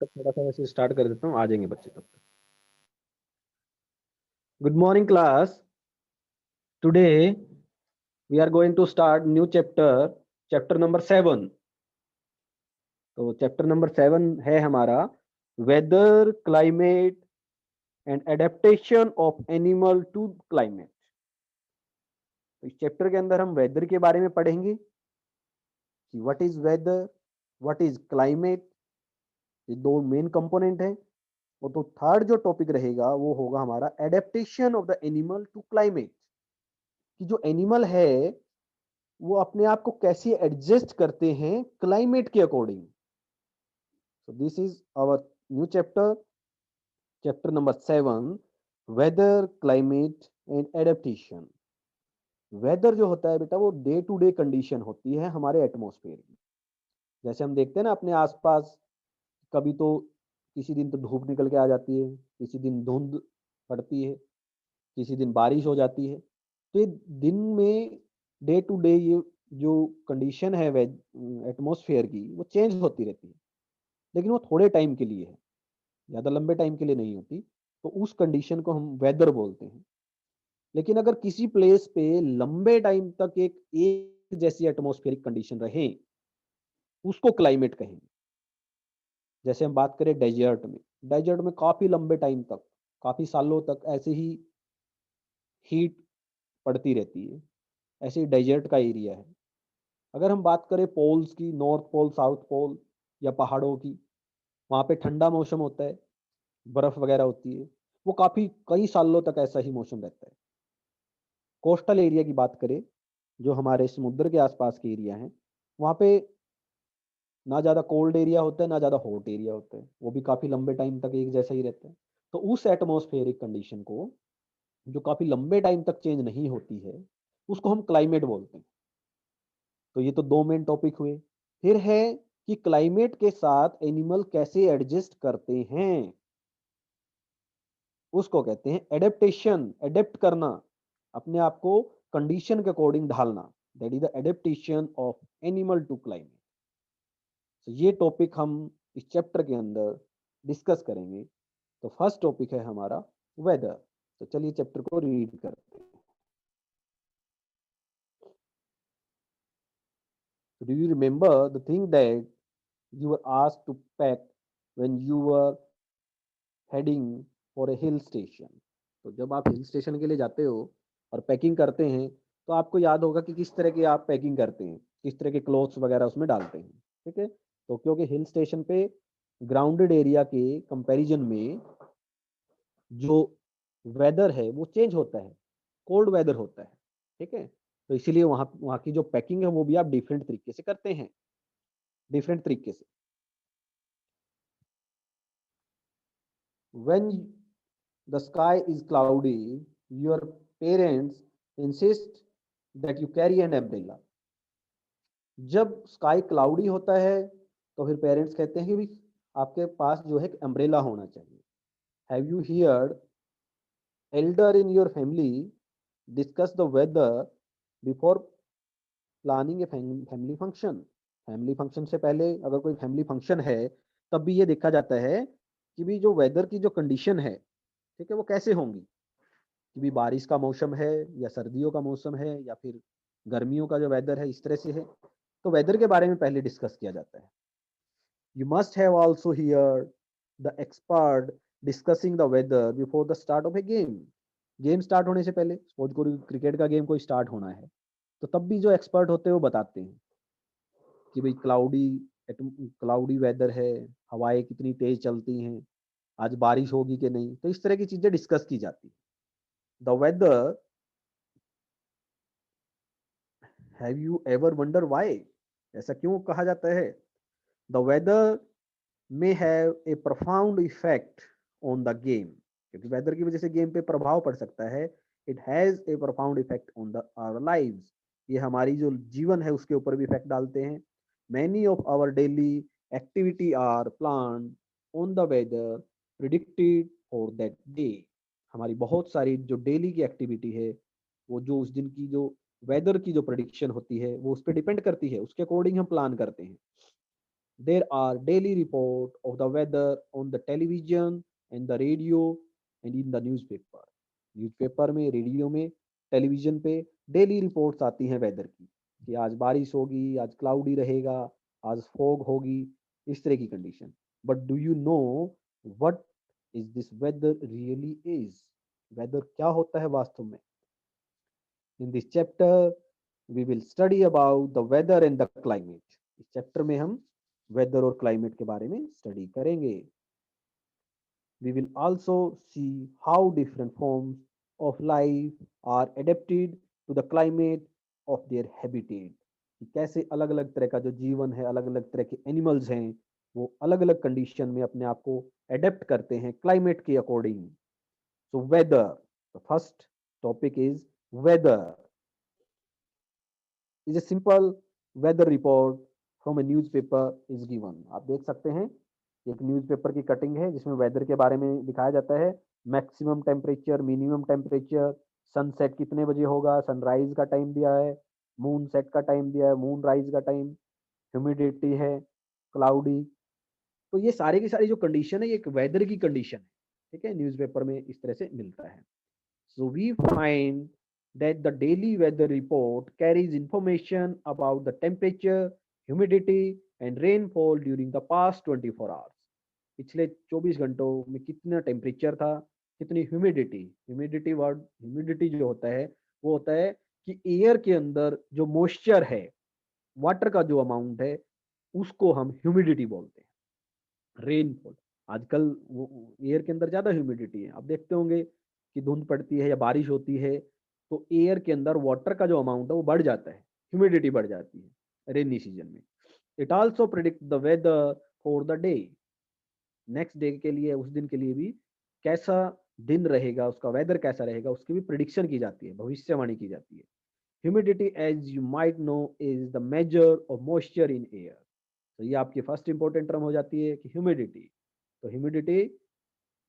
तब थोड़ा सा वैसे स्टार्ट कर देता हूँ, आ जाएंगे बच्चे तब तक। Good morning class. Today we are going to start new chapter, chapter number 7। तो चैप्टर नंबर 7 है हमारा weather, climate and adaptation of animal to climate. तो इस चैप्टर के अंदर हम वेदर के बारे में पढ़ेंगे कि what is weather, what is climate. ये दो मेन कंपोनेंट हैं। और तो थर्ड जो टॉपिक रहेगा वो होगा हमारा adaptation of the animal to climate, कि जो एनिमल है वो अपने आप को कैसे एडजस्ट करते हैं क्लाइमेट के according. So this is our new chapter, chapter number 7, weather, climate and adaptation. Weather जो होता है बेटा वो डे टू डे कंडीशन होती है हमारे एटमॉस्फेयर की। जैसे हम देखते हैं ना अपने आसपास, कभी तो किसी दिन तो धूप निकल के आ जाती है, किसी दिन धुंध पड़ती है, किसी दिन बारिश हो जाती है। तो ये दिन में डे टू डे ये जो कंडीशन है एटमॉस्फेयर की वो चेंज होती रहती है। लेकिन वो थोड़े टाइम के लिए है, ज़्यादा लंबे टाइम के लिए नहीं होती। तो उस कंडीशन को हम वेदर बोलते हैं। लेकिन अगर किसी प्लेस पे लंबे टाइम तक एक जैसी एटमॉस्फेरिक कंडीशन रहे, उसको क्लाइमेट कहेंगे। जैसे हम बात करें डेजर्ट में काफ़ी लंबे टाइम तक, काफ़ी सालों तक ऐसे ही हीट पड़ती रहती है। ऐसे ही डेजर्ट का एरिया है। अगर हम बात करें पोल्स की, नॉर्थ पोल, साउथ पोल या पहाड़ों की, वहाँ पे ठंडा मौसम होता है, बर्फ वगैरह होती है। वो काफ़ी कई सालों तक ऐसा ही मौसम रहता है। कोस्टल एरिया की बात करें, जो हमारे समुद्र के आसपास के एरिया हैं, वहाँ पे ना ज़्यादा कोल्ड एरिया होता है ना ज़्यादा हॉट एरिया होता है। वो भी काफ़ी लंबे टाइम तक एक जैसा ही रहता है। तो उस एटमॉस्फेरिक कंडीशन को, जो काफ़ी लंबे टाइम तक चेंज नहीं होती है, उसको हम क्लाइमेट बोलते हैं। तो ये तो दो मेन टॉपिक हुए। फिर है कि क्लाइमेट के साथ एनिमल कैसे एडजस्ट करते हैं, उसको कहते हैं एडेप्टेशन। एडेप्ट करना, अपने आप को कंडीशन के अकॉर्डिंग ढालना, that is the adaptation of animal to climate. तो ये टॉपिक हम इस चैप्टर के अंदर डिस्कस करेंगे। तो फर्स्ट टॉपिक है हमारा वेदर। तो चलिए चैप्टर को रीड करते हैं। Do you remember the thing that you were asked to pack when you were heading for a hill station? तो जब आप हिल स्टेशन के लिए जाते हो और पैकिंग करते हैं, तो आपको याद होगा कि किस तरह की आप पैकिंग करते हैं, किस तरह के क्लोथ्स वगैरह उसमें डालते हैं। ठीक है। तो क्योंकि हिल स्टेशन पे ग्राउंडेड एरिया के कंपैरिजन में जो वेदर है वो चेंज होता है, कोल्ड वेदर होता है। ठीक है। तो इसीलिए वहाँ वहाँ की जो पैकिंग है वो भी आप डिफरेंट तरीके से करते हैं, डिफरेंट तरीके से। When the sky is cloudy, your parents insist that you carry an umbrella. जब स्काई क्लाउडी होता है तो फिर पेरेंट्स कहते हैं कि भी आपके पास जो है अम्ब्रेला होना चाहिए। Have you heard elder in your family discuss the weather before planning a family function? Family function से पहले अगर कोई फैमिली फंक्शन है, तब भी ये देखा जाता है कि भी जो वेदर की जो कंडीशन है, ठीक है, वो कैसे होंगी। कि भी बारिश का मौसम है या सर्दियों का मौसम है या फिर गर्मियों का जो वेदर है, इस तरह से है। तो वेदर के बारे में पहले डिस्कस किया जाता है। You must have also hear the expert discussing the weather before the start of a game. Game start होने से पहले, सपोज कोई क्रिकेट का गेम कोई स्टार्ट होना है, तो तब भी जो एक्सपर्ट होते हैं वो बताते हैं कि भाई क्लाउडी वेदर है, हवाएं कितनी तेज चलती हैं, आज बारिश होगी कि नहीं। तो इस तरह की चीजें डिस्कस की जाती है। The weather, have you ever wonder why, ऐसा क्यों कहा जाता है? The weather may have a profound effect on the game, क्योंकि वेदर की वजह से गेम पे प्रभाव पड़ सकता है। It has a profound effect on the our lives, ये हमारी जो जीवन है उसके ऊपर भी इफेक्ट डालते हैं। Many of our daily activity are plan on the weather predicted for that day. हमारी बहुत सारी जो डेली की एक्टिविटी है, वो जो उस दिन की जो वेदर की जो प्रेडिक्शन होती है वो उस पर डिपेंड करती है, उसके अकॉर्डिंग हम प्लान करते हैं। There are daily report of the weather on the television and the radio and in the newspaper. Newspaper में, रेडियो में, टेलीविजन पे डेली रिपोर्ट्स आती हैं वेदर की कि आज बारिश होगी, आज क्लाउडी रहेगा, आज फॉग होगी, इस तरह की condition. But do you know what is this weather really is? Weather क्या होता है वास्तव में? In this chapter we will study about the weather and the climate. इस चैप्टर में हम वेदर और क्लाइमेट के बारे में स्टडी करेंगे. We will also see how different forms of life are adapted to the climate of their habitat. कि कैसे अलग अलग तरह का जो जीवन है, अलग अलग तरह के एनिमल्स हैं, वो अलग अलग कंडीशन में अपने आप को अडेप्ट करते हैं क्लाइमेट के according. So weather, the first topic is weather. Is a simple weather report from a newspaper is given. आप देख सकते हैं एक न्यूज़पेपर की कटिंग है जिसमें वेदर के बारे में दिखाया जाता है. Maximum temperature, minimum temperature, sunset कितने बजे होगा, सनराइज का टाइम दिया है, मून सेट का टाइम दिया है, मून राइज का टाइम, ह्यूमिडिटी है, क्लाउडी. तो ये सारे की सारी जो कंडीशन है ये एक वेदर की कंडीशन है. ठीक है, न्यूज़पेपर में इस तरह से मिलता है. So we find that the daily weather report carries information about the temperature, humidity and rainfall during the past 24 hours. पिछले 24 घंटों में कितना टेम्परेचर था, कितनी ह्यूमिडिटी. ह्यूमिडिटी जो होता है वो होता है कि एयर के अंदर जो मॉइस्चर है, वाटर का जो अमाउंट है, उसको हम ह्यूमिडिटी बोलते हैं. रेनफॉल, आजकल वो एयर के अंदर ज्यादा ह्यूमिडिटी है. आप देखते होंगे कि धुंध पड़ती है या बारिश होती है तो एयर के अंदर वाटर का जो अमाउंट है वो बढ़ जाता है, ह्यूमिडिटी बढ़ जाती है रेनी सीजन में. It also predict the weather for the day. Next day के लिए, उस दिन के लिए भी कैसा दिन रहेगा, उसका वेदर कैसा रहेगा, उसकी भी प्रिडिक्शन की जाती है, भविष्यवाणी की जाती है. Humidity as you might know is the measure of moisture in air. तो ये आपकी फर्स्ट इंपॉर्टेंट टर्म हो जाती है कि ह्यूमिडिटी. तो humidity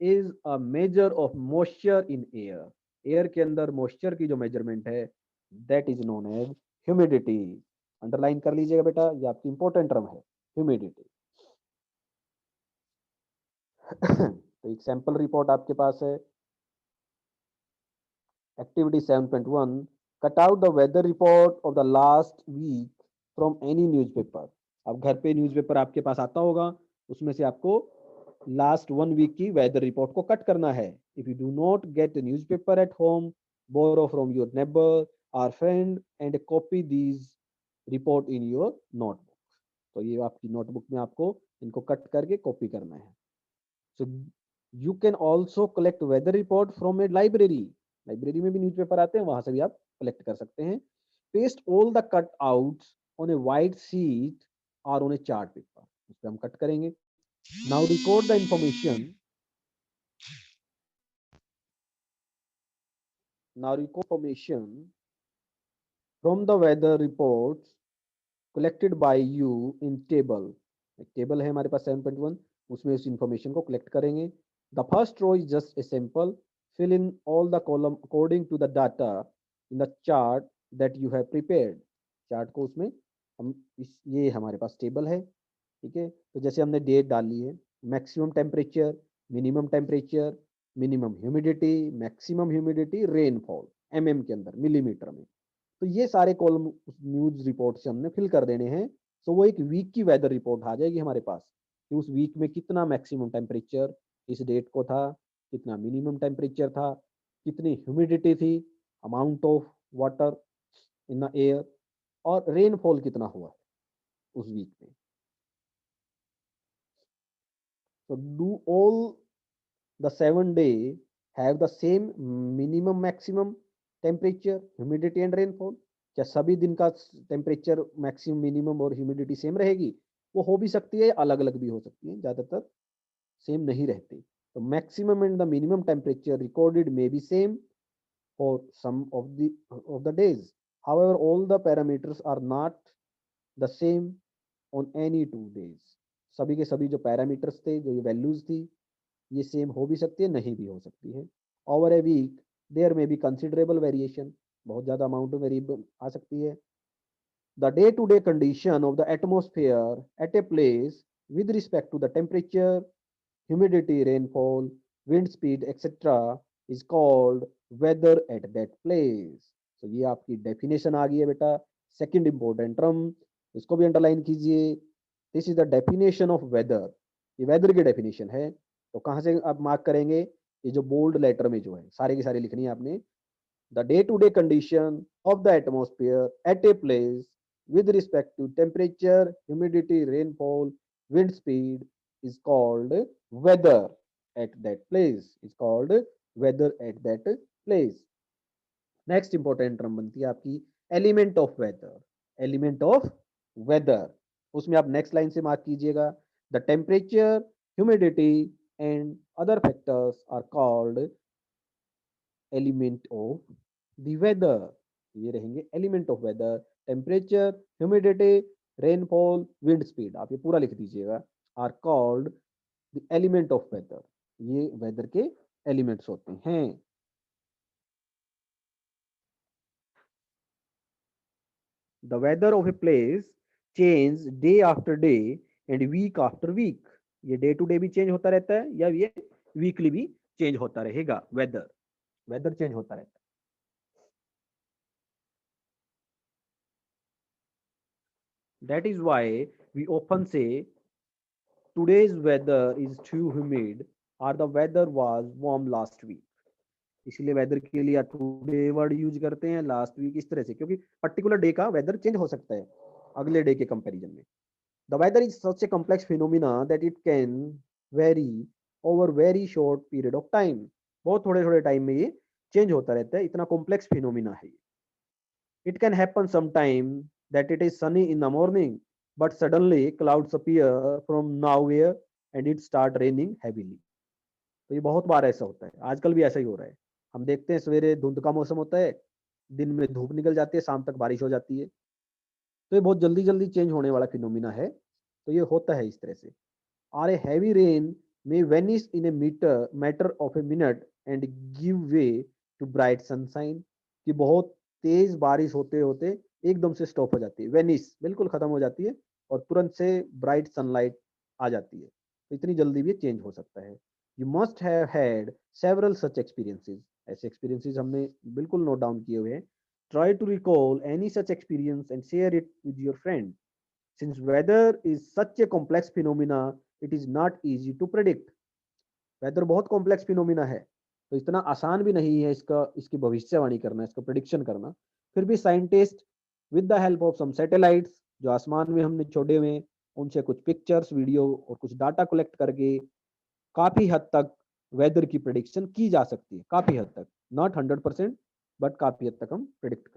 is a measure of moisture in air. Air के अंदर मॉइस्चर की जो मेजरमेंट है that is known as humidity. Underline कर लीजिएगा बेटा, ये आपकी इंपॉर्टेंट टर्म है ह्यूमिडिटी. तो एक सैंपल रिपोर्ट आपके पास है. Activity 7.1, cut out the weather report of the last week from any newspaper. अब घर पे न्यूज़पेपर आपके पास आता होगा, उसमें से आपको लास्ट 1 वीक की वेदर रिपोर्ट को कट करना है. If you do not gate a newspaper at home, borrow from your neighbor or friend and copy these report in your notebook. तो ये आपकी नोटबुक में आपको इनको कट करके कॉपी करना है. So you can also collect weather report from a library. Library में भी न्यूज़पेपर आते हैं, वहां से भी आप कलेक्ट कर सकते हैं. Paste all the cut outs on A white sheet और ऑन ए चार्ट पेपर. उस पर हम कट करेंगे. Now record the information. Now record information from the weather reports collected by you in table. एक table है हमारे पास 7.1, उसमें उस इंफॉर्मेशन को कलेक्ट करेंगे. The first row is just a sample. Fill in all the column according to the data in the chart that you have prepared. Chart को उसमें हम ये हमारे पास टेबल है. ठीक है, तो जैसे हमने डेट डाली है, maximum temperature, minimum humidity, maximum humidity, rainfall MM के अंदर, मिलीमीटर में. तो ये सारे कॉलम उस न्यूज रिपोर्ट से हमने फिल कर देने हैं. तो वो एक वीक की वेदर रिपोर्ट आ जाएगी हमारे पास कि उस वीक में कितना मैक्सिमम टेम्परेचर इस डेट को था, कितना मिनिमम टेम्परेचर था, कितनी ह्यूमिडिटी थी, amount of water in the air, और रेनफॉल कितना हुआ है उस वीक में. So do all the 7 days have the same minimum maximum temperature, humidity and rainfall? क्या सभी दिन का टेम्परेचर, मैक्सिमम, मिनिमम और ह्यूमिडिटी सेम रहेगी? वो हो भी सकती है, अलग अलग भी हो सकती है, ज्यादातर सेम नहीं रहती. तो maximum and the minimum temperature recorded may be same for some of the days. However, all the parameters are not the same on any 2 days. सभी के सभी जो पैरामीटर्स थे, जो ये वैल्यूज थी, ये सेम हो भी सकती है, नहीं भी हो सकती है. ओवर ए वीक देयर में बी कंसिडरेबल वेरिएशन. बहुत ज़्यादा अमाउंट में वेरिएबल आ सकती है. the day to day condition of the atmosphere at a place with respect to the temperature, humidity, rainfall, wind speed, etc. is called weather at that place. So ये आपकी definition आ गई है बेटा. Second important term, इसको भी underline कीजिए. This is the definition of weather. ये weather की डेफिनेशन है. तो कहाँ से आप मार्क करेंगे? ये जो बोल्ड लेटर में जो है सारे की सारे लिखनी है आपने. The day to day condition of the atmosphere at a place with respect to temperature, humidity, rainfall, wind speed is called weather at that place. Is called weather at that place. Next important term बनती है आपकी element of weather. Element of weather, उसमें आप next line से mark कीजिएगा. The temperature, humidity and other factors are called element of the weather. ये रहेंगे element of weather. Temperature, humidity, rainfall, wind speed, आप ये पूरा लिख दीजिएगा. Are called the element of weather. ये वेदर के एलिमेंट्स होते हैं. The weather of a place change day after day and week after week. ये डे टू डे भी चेंज होता रहता है या ये वीकली भी चेंज होता रहेगा. वेदर वेदर चेंज होता रहता है. That is why we often say today's weather is too humid or the weather was warm last week. इसलिए वेदर के लिए टुडे वर्ड यूज करते हैं, लास्ट वीक, इस तरह से, क्योंकि पर्टिकुलर डे का वेदर चेंज हो सकता है अगले डे के कंपैरिजन में. The weather is such a complex phenomena that it can vary over very short period of time. बहुत थोड़े थोड़े टाइम में ये चेंज होता रहता है, इतना कॉम्प्लेक्स फिनोमिना है. It can happen some time that it is sunny in the morning but suddenly clouds appear from nowhere and it start raining heavily. तो ये बहुत बार ऐसा होता है, आजकल भी ऐसा ही हो रहा है. हम देखते हैं सवेरे धुंध का मौसम होता है, दिन में धूप निकल जाती है, शाम तक बारिश हो जाती है. तो ये बहुत जल्दी जल्दी चेंज होने वाला फिनोमिना है. तो ये होता है इस तरह से. Or a heavy rain may vanish in a matter of a minute and give way to bright sunshine. कि बहुत तेज बारिश होते होते एकदम से स्टॉप हो जाती है, वेनिश बिल्कुल खत्म हो जाती है और तुरंत से ब्राइट सनलाइट आ जाती है. तो इतनी जल्दी भी चेंज हो सकता है. You must have had several such experiences. ऐसे एक्सपीरियंसेस हमने बिल्कुल नोट डाउन किए हुए हैं. Try to recall any such experience and share it with your friend. Since weather is such a complex phenomena, it is not easy to predict. Weather बहुत complex phenomena है, तो इतना आसान भी नहीं है इसकी भविष्यवाणी करना, इसका प्रिडिक्शन करना. फिर भी scientist with the help of some satellites जो आसमान में हमने छोड़े हुए, उनसे कुछ पिक्चर्स, वीडियो और कुछ डाटा कलेक्ट करके काफी हद तक वेदर की प्रिडिक्शन की जा सकती है. काफी हद तक, नॉट 100%, बट काफी हद तक हम प्रिडिक्ट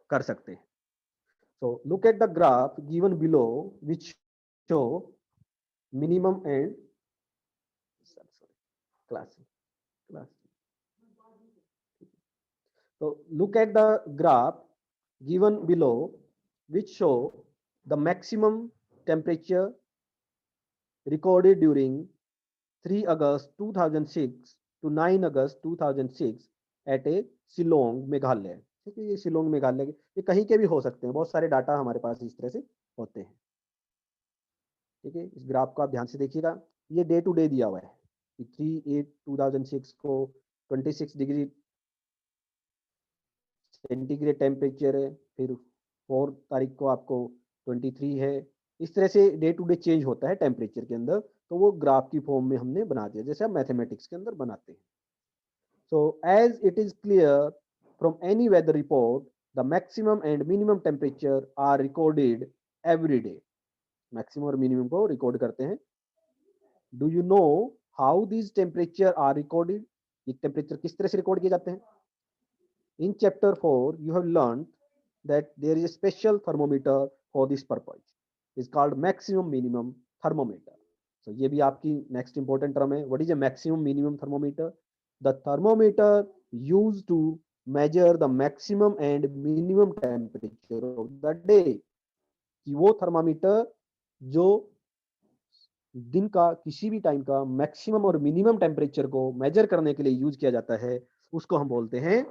कर सकते हैं. So look at the graph given below which show minimum and class. So look at the graph given below which show the maximum temperature recorded during 3 August 2006 to 9 August 2006 at a Shillong Meghalaya. ठीक है, ये शिलोंग मेघालय, ये कहीं के भी हो सकते हैं. बहुत सारे डाटा हमारे पास इस तरह से होते हैं. ठीक है, इस ग्राफ को आप ध्यान से देखिएगा. ये डे टू डे दिया हुआ है कि 3/8/2006 को 26 डिग्री सेंटीग्रेड टेम्परेचर है, फिर 4 तारीख को आपको 23 है. इस तरह से डे टू डे चेंज होता है टेम्परेचर के अंदर. तो वो ग्राफ की फॉर्म में हमने बना दिया, जैसे हम मैथमेटिक्स के अंदर बनाते हैं. So as it is clear from any weather report, the maximum and minimum temperature are recorded every day. Maximum और minimum को record करते हैं. Do you know how these temperature are recorded? ये temperature किस तरह से record किए जाते हैं? In chapter 4, you have learned that there is a special thermometer for this purpose. It's called maximum minimum thermometer. So ये भी आपकी next important term है. What is a maximum minimum thermometer? The thermometer used to measure the maximum and minimum temperature of the day. कि वो thermometer जो दिन का किसी भी टाइम का मैक्सिमम और मिनिमम टेम्परेचर को मेजर करने के लिए यूज किया जाता है, उसको हम बोलते हैं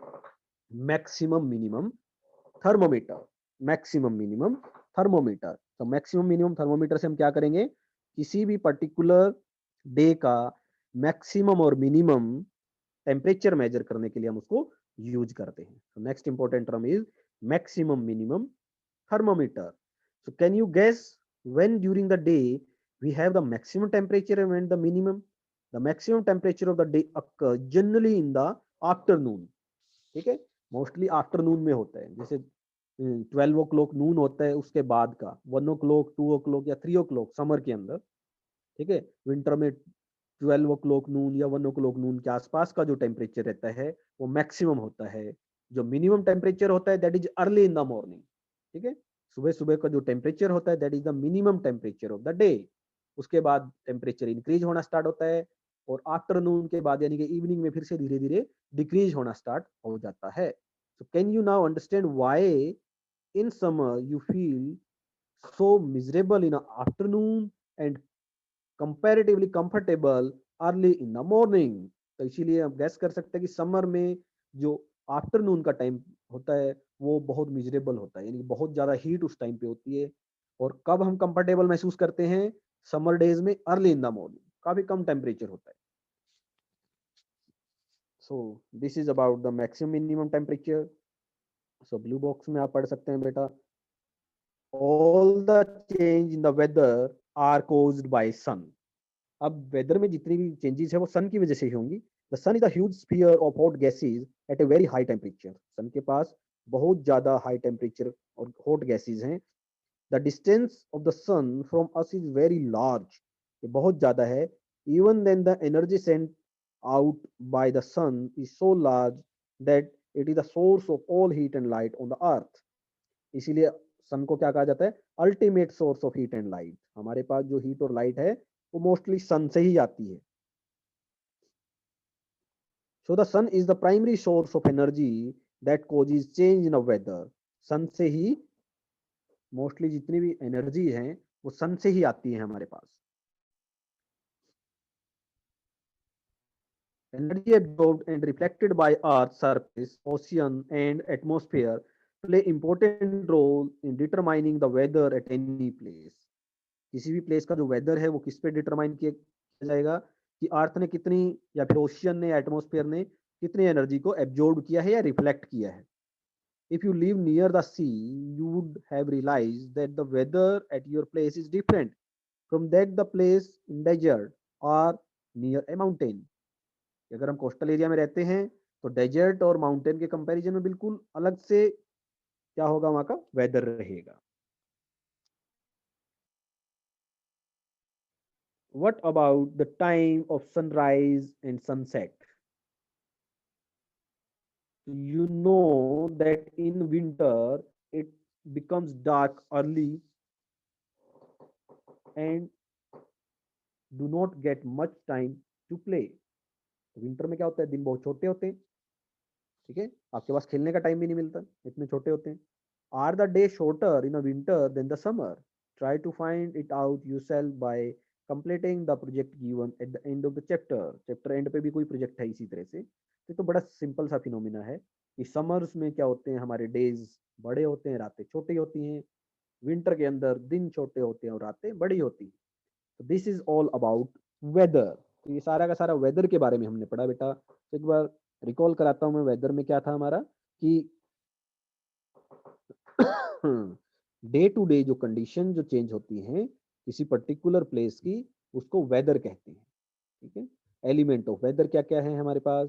maximum minimum thermometer, maximum minimum thermometer. तो मैक्सिमम मिनिमम थर्मोमीटर से हम क्या करेंगे, किसी भी पर्टिकुलर डे का मैक्सिमम और मिनिमम टेम्परेचर मेजर करने के लिए हम उसको यूज करते हैं। तो next important term is maximum minimum thermometer. So can you guess when during the day we have the maximum temperature and when the minimum? The maximum temperature of the day occurs generally in the afternoon. ठीक है, mostly afternoon में होता है, जैसे 12 o'clock नून होता है, उसके बाद का 1 o'clock 2 o'clock या 3 o'clock समर के अंदर। ठीक है, विंटर में 12 o'clock नून या 1 o'clock नून के आसपास का जो टेम्परेचर रहता है वो मैक्सिमम होता है। जो मिनिमम टेम्परेचर होता है that is early in the morning. ठीक है, सुबह सुबह का जो टेम्परेचर होता है that is the minimum temperature of the day. उसके बाद टेम्परेचर इंक्रीज होना स्टार्ट होता है और आफ्टरनून के बाद यानी कि इवनिंग में फिर से धीरे धीरे डिक्रीज होना स्टार्ट हो जाता है। So can you now understand why in summer you feel so miserable in the afternoon and comparatively comfortable early in the morning। तो इसीलिए हम गैस कर सकते हैं कि समर में जो आफ्टरनून का टाइम होता है वो बहुत मिजरेबल होता है, यानी कि बहुत ज्यादा हीट उस टाइम पे होती है। और कब हम कंफर्टेबल महसूस करते हैं, समर डेज में अर्ली इन द मॉर्निंग, काफी कम टेम्परेचर होता है। सो this is about the maximum minimum temperature. So blue box में आप पढ़ सकते हैं बेटा, all the change in the weather are caused by sun। अब वेदर में जितनी भी चेंजेस है वो सन की वजह से ही होंगी। The sun is a huge sphere of hot gases at a very high temperature. Sun के पास बहुत ज्यादा हाई टेम्परेचर और हॉट गैसेस हैं। The distance of the sun from us is very large, ये बहुत ज्यादा है। Even then the energy sent out by the sun is so large that it is the source of all heat and light on the earth. इसीलिए सन को क्या कहा जाता है, ultimate source of heat and light. हमारे पास जो heat और light है वो मोस्टली सन से ही आती है। So the sun is the primary source of energy that causes change in weather. Sun से ही मोस्टली जितनी भी एनर्जी है वो सन से ही आती है हमारे पास। Energy absorbed and reflected by earth surface, ocean and atmosphere play important role in determining the weather at any place. किसी भी प्लेस का जो वेदर है वो किस पे डिटरमाइन किया जाएगा कि अर्थ ने कितनी या फिर ओशियन ने, एटमॉस्फेयर ने कितनी एनर्जी को एब्जॉर्ब किया है या रिफ्लेक्ट किया है। If you live near the sea you would have realised that the weather at your place is different from that the place in desert और नियर ए माउंटेन। अगर हम कोस्टल एरिया में रहते हैं तो डेजर्ट और माउंटेन के comparison में बिल्कुल अलग से क्या होगा, वहां का वेदर रहेगा। What about the time of sunrise and sunset? You know that in winter it becomes dark early and do not get much time to play। Winter में क्या होता है, दिन बहुत छोटे होते हैं। ठीक है, आपके पास खेलने का टाइम भी नहीं मिलता, इतने छोटे होते हैं। Are the day shorter in a winter than the summer? Try to find it out yourself by completing the project given at the end of the chapter. Chapter end पे भी कोई प्रोजेक्ट है इसी तरह से। तो बड़ा सिंपल सा फिनोमिना है कि समर्स में क्या होते हैं, हमारे डेज बड़े होते हैं, रातें छोटी होती हैं। विंटर के अंदर दिन छोटे होते हैं और रातें बड़ी होती हैं। तो this is all about whether. तो ये सारा का सारा वेदर के बारे में हमने पढ़ा बेटा। तो एक बार रिकॉल कराता हूँ मैं, वेदर में क्या था हमारा कि डे टू डे जो कंडीशन जो चेंज होती हैं किसी पर्टिकुलर प्लेस की, उसको वेदर कहते हैं। ठीक है, एलिमेंट ऑफ वेदर क्या क्या है हमारे पास,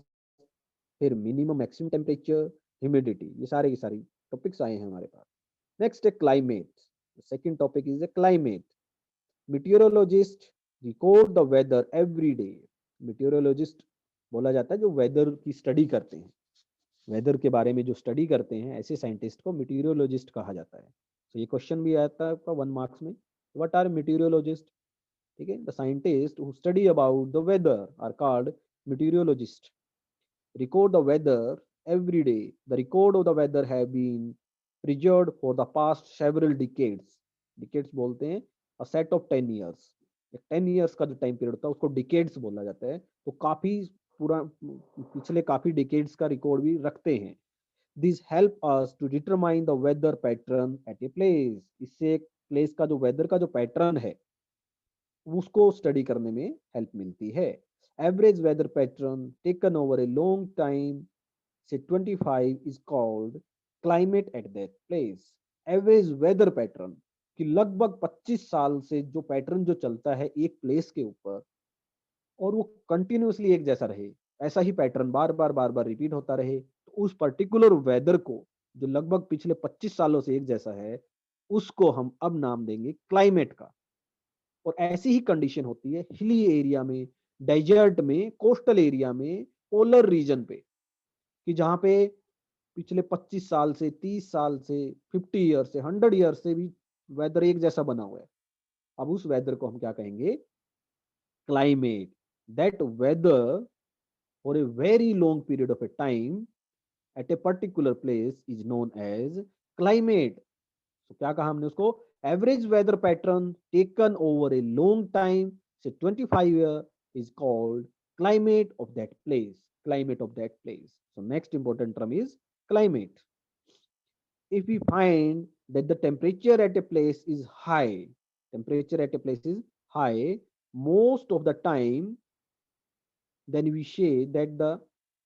फिर मिनिमम मैक्सिमम टेम्परेचर, ह्यूमिडिटी, ये सारे की सारी टॉपिक्स आए हैं हमारे पास। नेक्स्ट है climate. Second topic is the climate. Meteorologist record the weather every day. Meteorologist बोला जाता है जो वेदर की स्टडी करते हैं, वेदर के बारे में जो स्टडी करते हैं, ऐसे साइंटिस्ट को मीटियोरोलॉजिस्ट कहा जाता है। तो ये क्वेश्चन भी आता है आपका 1 मार्क्स में, व्हाट आर मीटियोरोलॉजिस्ट? ठीक है, the scientist who study about the weather are called meteorologist. Record the weather every day. The record of the weather have been preserved for the past several decades। decades बोलते हैं a set of 10 years। 10 years का जो time period होता है उसको decades बोला जाता है। तो काफी पूरा पिछले काफी decades का रिकॉर्ड भी रखते हैं। This help us to determine the weather pattern at a place. इससे एक प्लेस का जो वेदर का जो पैटर्न है उसको स्टडी करने में हेल्प मिलती है। Average weather pattern taken over a long time से 25 is called climate at that place. Average weather pattern कि लगभग 25 साल से जो पैटर्न जो चलता है एक प्लेस के ऊपर और वो कंटिन्यूअसली एक जैसा रहे, ऐसा ही पैटर्न बार बार रिपीट होता रहे, तो उस पर्टिकुलर वेदर को जो लगभग पिछले 25 सालों से एक जैसा है उसको हम अब नाम देंगे क्लाइमेट का। और ऐसी ही कंडीशन होती है हिली एरिया में, डेजर्ट में, कोस्टल एरिया में, पोलर रीजन पे, कि जहां पे पिछले 25 साल से, 30 साल से, 50 ईयर से, 100 ईयर से भी वेदर एक जैसा बना हुआ है। अब उस वेदर को हम क्या कहेंगे? Climate. That weather for a very long period of a time at a particular place is known as climate. तो क्या कहा हमने उसको? Average weather pattern taken over a long time से 25 year is called climate of that place. Climate of that place. So next important term is climate. If we find that the temperature at a place is high, temperature at a place is high most of the time, then we say that the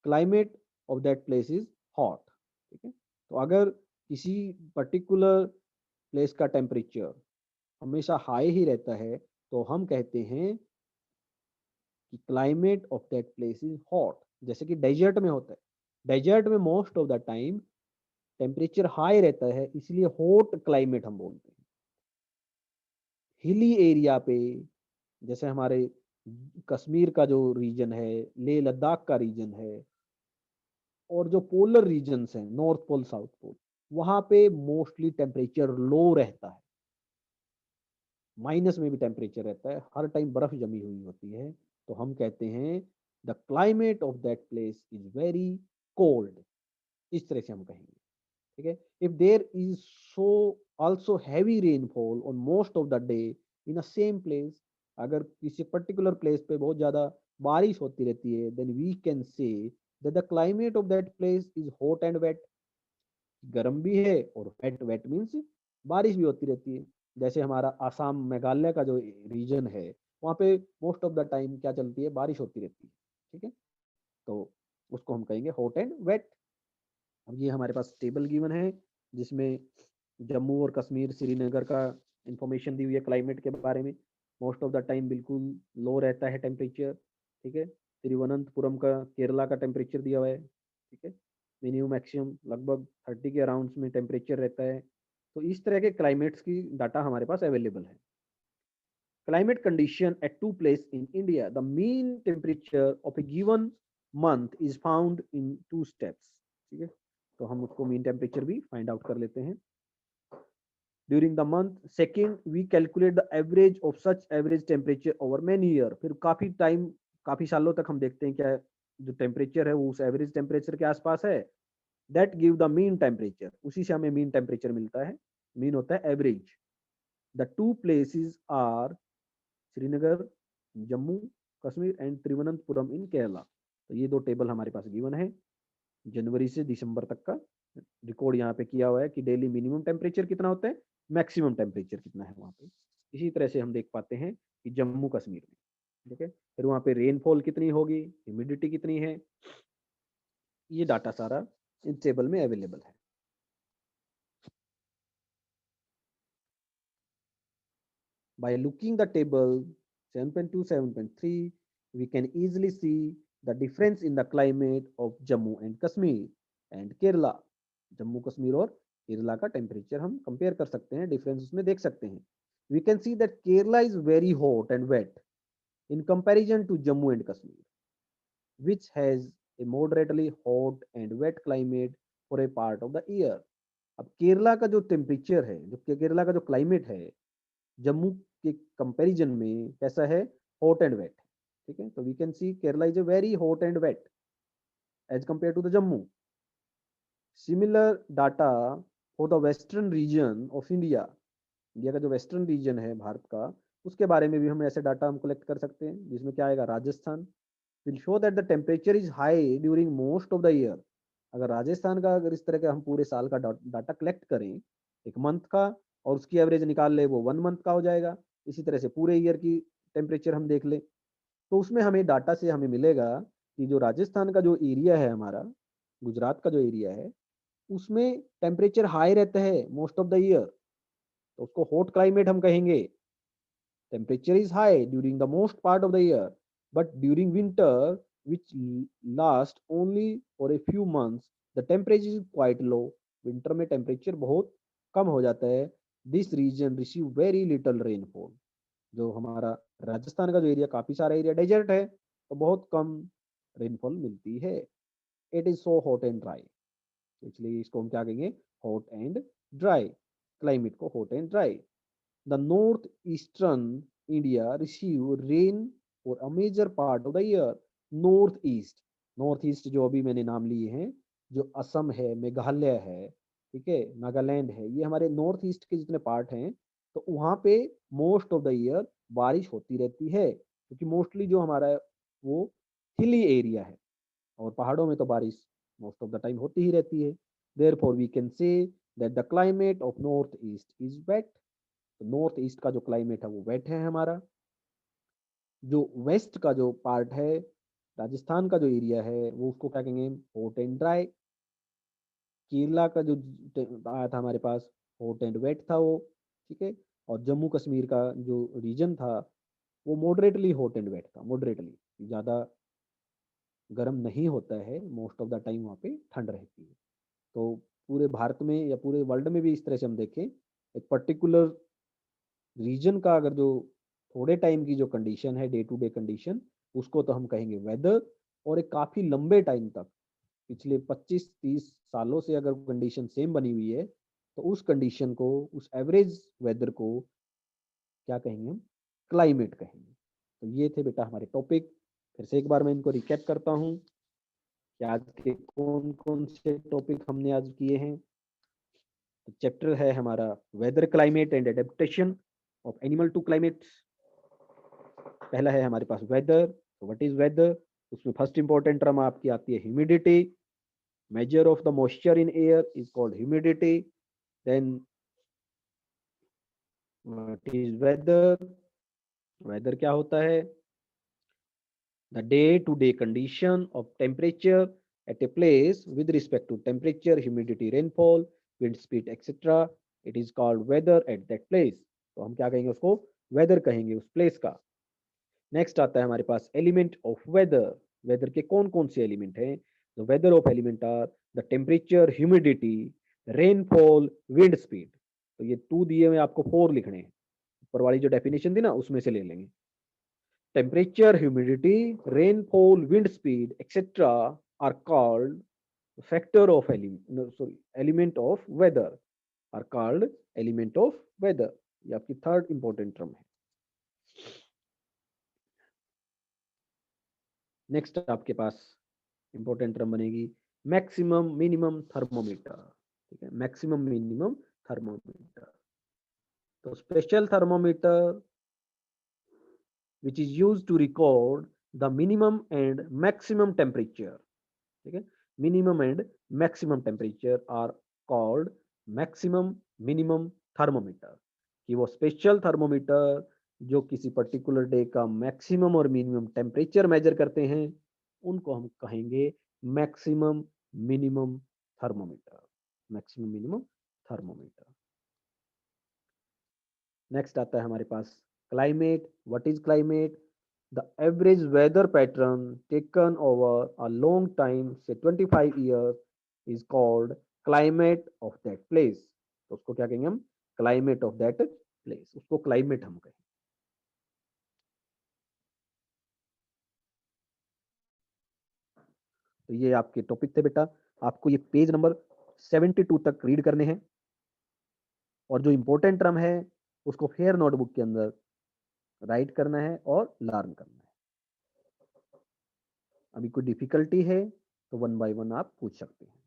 climate of that place is hot. ठीक है, तो अगर किसी particular place का temperature हमेशा high ही रहता है तो हम कहते हैं कि climate of that place is hot. जैसे कि डेजर्ट में होता है, डेजर्ट में most of the time temperature high रहता है इसलिए हॉट क्लाइमेट हम बोलते हैं। हिली एरिया पे जैसे हमारे कश्मीर का जो रीजन है, लेह लद्दाख का रीजन है, और जो पोलर रीजन्स हैं नॉर्थ पोल साउथ पोल, वहां पे मोस्टली टेम्परेचर लो रहता है, माइनस में भी टेम्परेचर रहता है, हर टाइम बर्फ जमी हुई होती है, तो हम कहते हैं the climate of that place is very cold. इस तरह से हम कहेंगे। ठीक है, if there is so also heavy rainfall on most of the day in a same place, अगर किसी पर्टिकुलर प्लेस पे बहुत ज्यादा बारिश होती रहती है, then we can say that the climate of that place is hot and wet. गर्म भी है और वेट, वेट मीन्स बारिश भी होती रहती है। जैसे हमारा आसाम मेघालय का जो रीजन है वहाँ पे मोस्ट ऑफ द टाइम क्या चलती है? बारिश होती रहती है। ठीक है, तो उसको हम कहेंगे हॉट एंड वेट। अब ये हमारे पास टेबल गिवन है जिसमें जम्मू और कश्मीर, श्रीनगर का इंफॉर्मेशन दी हुई है क्लाइमेट के बारे में। मोस्ट ऑफ द टाइम बिल्कुल लो रहता है टेम्परेचर। ठीक है, तिरुवनंतपुरम का, केरला का टेम्परेचर दिया हुआ है। ठीक है, मिनिमम मैक्सिमम लगभग 30 के अराउंड में टेम्परेचर रहता है। तो इस तरह के क्लाइमेट्स की डाटा हमारे पास अवेलेबल है। Climate condition at two places in India. The mean temperature of a given month is found in two steps. ठीक है, तो हम उसको मीन टेम्परेचर भी फाइंड आउट कर लेते हैं। During the month second we calculate the average of such average temperature over many year. फिर काफी टाइम, काफी सालों तक हम देखते हैं क्या जो टेम्परेचर है वो उस एवरेज टेम्परेचर के आसपास है। That give the mean temperature, उसी से हमें मीन टेम्परेचर मिलता है। मीन होता है average. The two places are Srinagar, Jammu Kashmir and Thiruvananthapuram in Kerala. तो ये दो टेबल हमारे पास गिवन है जनवरी से दिसंबर तक का रिकॉर्ड यहाँ पे किया हुआ है कि डेली मिनिमम टेम्परेचर कितना होता है, मैक्सिमम टेम्परेचर कितना है वहाँ पे। इसी तरह से हम देख पाते हैं कि जम्मू कश्मीर में, ठीक है, फिर वहाँ पे रेनफॉल कितनी होगी, ह्यूमिडिटी कितनी है, ये डाटा सारा इन टेबल में अवेलेबल है। By looking the table 7.2, 7.3, we can easily see the difference in the climate of Jammu and Kashmir and Kerala. Jammu Kashmir और केरला का टेम्परेचर हम कंपेयर कर सकते हैं, डिफरेंस उसमें देख सकते हैं। We can see that Kerala is very hot and wet in comparison to Jammu and Kashmir, which has a moderately hot and wet climate for a part of the year. अब केरला का जो temperature है, जो केरला का जो climate है, जम्मू के comparison में कैसा है? Hot and wet. ठीक है, तो we can see Kerala is a very hot and wet as compare to the Jammu. Similar data for the western region of India. India का जो वेस्टर्न रीजन है भारत का, उसके बारे में भी हम ऐसे डाटा हम कलेक्ट कर सकते हैं, जिसमें क्या आएगा? Rajasthan will show that the temperature is high during most of the year. अगर राजस्थान का अगर इस तरह का हम पूरे साल का डाटा कलेक्ट करें एक मंथ का और उसकी एवरेज निकाल ले वो 1 मंथ का हो जाएगा। इसी तरह से पूरे ईयर की टेम्परेचर हम देख लें तो उसमें हमें डाटा से हमें मिलेगा कि जो राजस्थान का जो एरिया है हमारा, गुजरात का जो एरिया है, उसमें टेम्परेचर हाई रहता है मोस्ट ऑफ द ईयर, तो उसको हॉट क्लाइमेट हम कहेंगे। Temperature is high during the most part of the year, but during winter, which last only for a few months, the temperature is quite low. Winter में temperature बहुत कम हो जाता है। This region receive very little rainfall. जो हमारा राजस्थान का जो area काफी सारा एरिया डेजर्ट है तो बहुत कम रेनफॉल मिलती है। It is so hot and dry, इसलिए इसको हम क्या कहेंगे, हॉट एंड ड्राई, क्लाइमेट को hot and dry. The northeastern India receive rain for a major part of the year. Northeast, north east जो अभी मैंने नाम लिए हैं, जो असम है, मेघालय है, ठीक है, नागालैंड है, ये हमारे नॉर्थ ईस्ट के जितने पार्ट हैं, तो वहाँ पे मोस्ट ऑफ द ईयर बारिश होती रहती है, क्योंकि मोस्टली जो हमारा है वो हिली एरिया है और पहाड़ों में तो बारिश मोस्ट ऑफ द टाइम होती ही रहती है। Therefore we can say that the climate of northeast is wet. तो नॉर्थ ईस्ट का जो क्लाइमेट है वो वेट है हमारा। जो वेस्ट का जो पार्ट है, राजस्थान का जो एरिया है, वो उसको क्या कहेंगे, हॉट एंड ड्राई। केरला का जो आया था हमारे पास, हॉट एंड वेट था वो, ठीक है। और जम्मू कश्मीर का जो रीजन था वो मॉडरेटली हॉट एंड वेट था, मॉडरेटली, ज़्यादा गर्म नहीं होता है, मोस्ट ऑफ द टाइम वहाँ पे ठंड रहती है। तो पूरे भारत में या पूरे वर्ल्ड में भी इस तरह से हम देखें, एक पर्टिकुलर रीजन का अगर जो थोड़े टाइम की जो कंडीशन है, डे टू डे कंडीशन, उसको तो हम कहेंगे वेदर। और एक काफी लंबे टाइम तक, पिछले 25-30 सालों से अगर कंडीशन सेम बनी हुई है तो उस कंडीशन को, उस एवरेज वेदर को क्या कहेंगे, हम क्लाइमेट कहेंगे। तो ये थे बेटा हमारे टॉपिक। फिर से एक बार मैं इनको रिकैप करता हूँ कि आज के कौन कौन से टॉपिक हमने आज किए हैं। तो चैप्टर है हमारा weather, climate and adaptation of animal to climate. पहला है हमारे पास वेदर। तो व्हाट इज वेदर, उसमें फर्स्ट इंपॉर्टेंट टर्म आपकी आती है humidity. Major of the moisture in air is called humidity. Then what is weather, weather क्या होता है, the day to day condition of temperature at a place with respect to temperature, humidity, rainfall, wind speed etcetera, it is called weather eight that place. तो हम क्या कहेंगे, उसको weather कहेंगे उस प्लेस का। नेक्स्ट आता है हमारे पास एलिमेंट ऑफ वेदर। वेदर के कौन कौन से एलिमेंट हैं, the weather of element are the temperature, humidity, rainfall, wind speed. तो ये 2 दिए हुए आपको 4 लिखने हैं, ऊपर वाली जो डेफिनेशन थी ना उसमें से ले लेंगे। Temperature, humidity, rainfall, wind speed etcetera are called factor of element of weather, are called element of weather. ये आपकी थर्ड इंपॉर्टेंट टर्म है। नेक्स्ट आपके पास इंपॉर्टेंट टर्म बनेगी मैक्सिमम मिनिमम थर्मोमीटर, ठीक है, मैक्सिमम मिनिमम थर्मोमीटर। तो special thermometer which is used to record the minimum and maximum temperature, ठीक है, minimum and maximum temperature are called maximum minimum thermometer. कि वो स्पेशल थर्मोमीटर जो किसी पर्टिकुलर डे का मैक्सिमम और मिनिमम टेम्परेचर मेजर करते हैं उनको हम कहेंगे maximum minimum thermometer, maximum minimum thermometer. Next आता है हमारे पास climate. What is climate, the average weather pattern taken over a long time से 25 year is called climate of that place. तो उसको क्या कहेंगे हम, क्लाइमेट ऑफ दैट प्लेस, उसको क्लाइमेट हम कहेंगे। तो ये आपके टॉपिक थे बेटा, आपको ये पेज नंबर 72 तक रीड करने हैं और जो इंपॉर्टेंट टर्म है उसको फेयर नोटबुक के अंदर राइट करना है और लर्न करना है। अभी कोई डिफिकल्टी है तो 1 बाय 1 आप पूछ सकते हैं।